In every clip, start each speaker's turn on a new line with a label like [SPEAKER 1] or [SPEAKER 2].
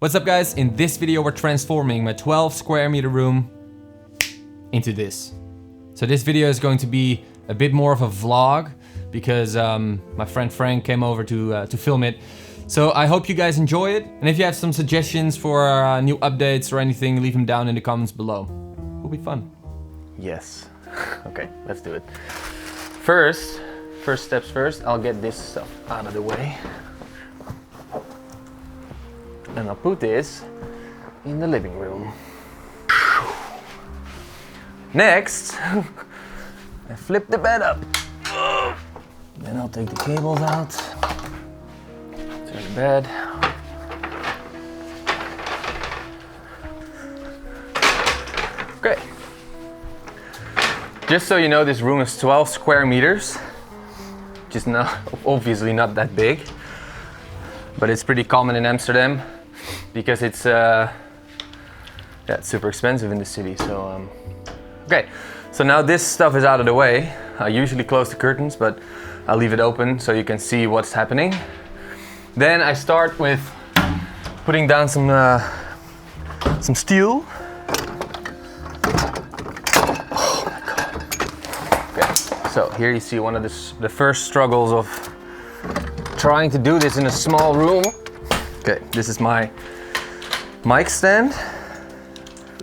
[SPEAKER 1] What's up guys? In this video we're transforming my 12 square meter room into this. So this video is going to be a bit more of a vlog because my friend Frank came over to film it. So I hope you guys enjoy it, and if you have some suggestions for new updates or anything, leave them down in the comments below. It'll be fun.
[SPEAKER 2] Yes. Okay, let's do it. First steps first, I'll get this stuff out of the way. And I'll put this in the living room. Next, I flip the bed up. Then I'll take the cables out. Turn the bed. Okay. Just so you know, this room is 12 square meters. Just not, obviously not that big. But it's pretty common in Amsterdam because it's it's super expensive in the city. So okay, so now this stuff is out of the way. I usually close the curtains, but I'll leave it open so you can see what's happening. Then I start with putting down some steel. Oh my god. Okay, so here you see one of the first struggles of trying to do this in a small room. Okay, this is my mic stand.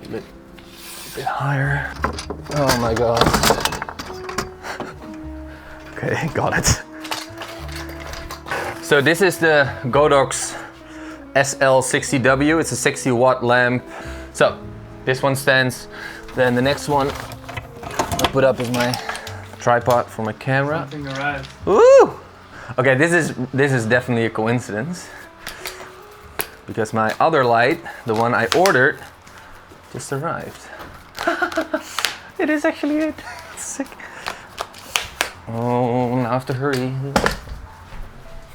[SPEAKER 2] A bit higher. Oh my god. Okay, got it. So this is the Godox SL60W. It's a 60 watt lamp. So this one stands. Then the next one I'll put up is my tripod for my camera.
[SPEAKER 3] Something arrived.
[SPEAKER 2] Woo! Okay, this is definitely a coincidence because my other light, the one I ordered, just arrived. It is actually it. It's sick. Oh, now I have to hurry.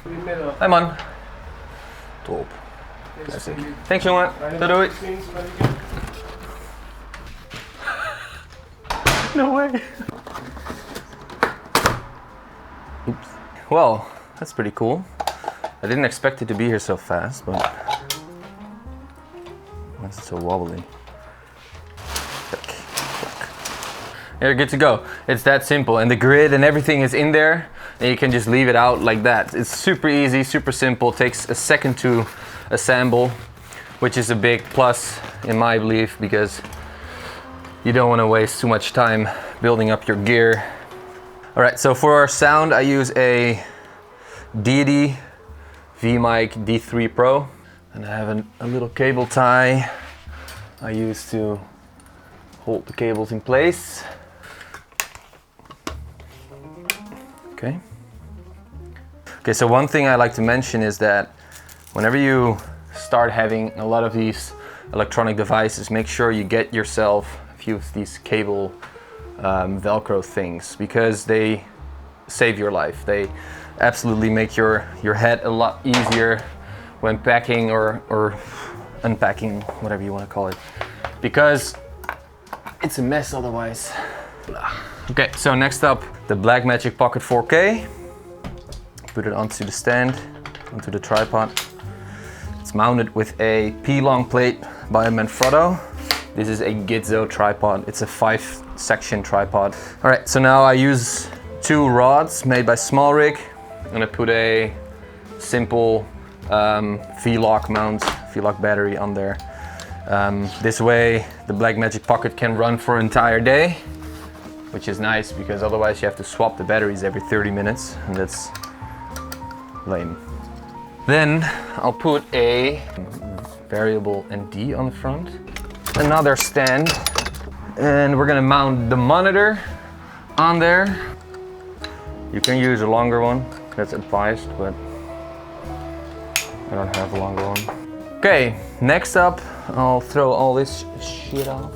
[SPEAKER 3] Goedemiddag.
[SPEAKER 2] Hi man. Top. Classic. Thanks jongen. Doei. No way. Oops. Well, that's pretty cool. I didn't expect it to be here so fast, but why is it so wobbly? You're good to go. It's that simple, and the grid and everything is in there, and you can just leave it out like that. It's super easy, super simple. It takes a second to assemble, which is a big plus in my belief because you don't want to waste too much time building up your gear. All right, so for our sound, I use a Deity V-Mic D3 Pro, and I have a little cable tie I use to hold the cables in place. Okay. Okay, so one thing I like to mention is that whenever you start having a lot of these electronic devices, make sure you get yourself a few of these cable Velcro things because they save your life. They absolutely make your head a lot easier when packing or unpacking, whatever you want to call it, because it's a mess otherwise. Okay, so next up, the Blackmagic Pocket 4K. Put it onto the stand, onto the tripod. It's mounted with a P-long plate by Manfrotto. This is a Gizzo tripod. It's a 5-section tripod. All right, so now I use 2 rods made by Smallrig. I'm gonna put a simple V-lock mount, V-lock battery on there. This way the Blackmagic Pocket can run for an entire day, which is nice because otherwise you have to swap the batteries every 30 minutes, and that's lame. Then I'll put a variable ND on the front, another stand, and we're gonna mount the monitor on there. You can use a longer one, that's advised, but I don't have a longer one. Okay, next up, I'll throw all this shit off.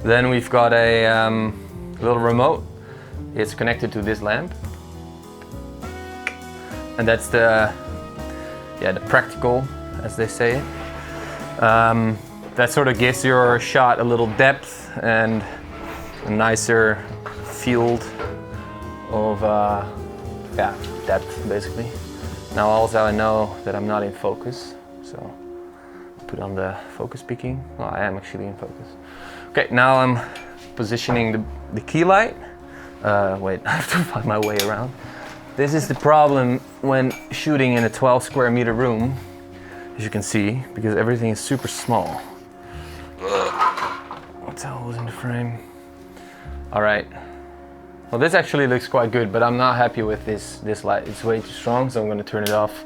[SPEAKER 2] Then we've got a little remote. It's connected to this lamp. And that's the practical, as they say it. That sort of gives your shot a little depth and a nicer field of depth, basically. Now also I know that I'm not in focus, So put on the focus peaking. Well, I am actually in focus. Okay, now I'm positioning the key light. Wait, I have to find my way around. This is the problem when shooting in a 12 square meter room, as you can see, because everything is super small. What the hell was in the frame? All right. Well, this actually looks quite good, but I'm not happy with this light. It's way too strong, so I'm gonna turn it off.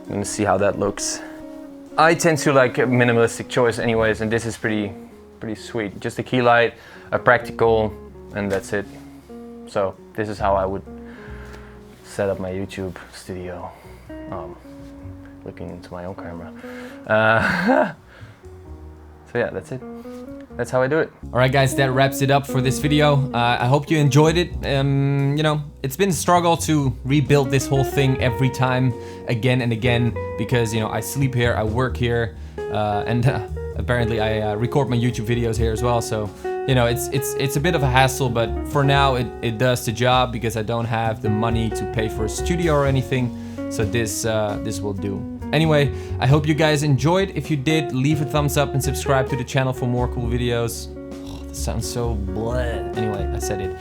[SPEAKER 2] I'm gonna see how that looks. I tend to like a minimalistic choice anyways, and this is pretty sweet. Just a key light, a practical, and that's it. So this is how I would set up my YouTube studio, looking into my own camera. So yeah, that's it. That's how I do it.
[SPEAKER 1] All right, guys, that wraps it up for this video. I hope you enjoyed it. You know, it's been a struggle to rebuild this whole thing every time, again and again, because, you know, I sleep here, I work here, and apparently I record my YouTube videos here as well. So, you know, it's a bit of a hassle, but for now it does the job because I don't have the money to pay for a studio or anything. So this will do. Anyway, I hope you guys enjoyed. If you did, leave a thumbs up and subscribe to the channel for more cool videos. Oh, this sounds so bleh. Anyway, I said it.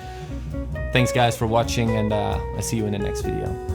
[SPEAKER 1] Thanks guys for watching, and I see you in the next video.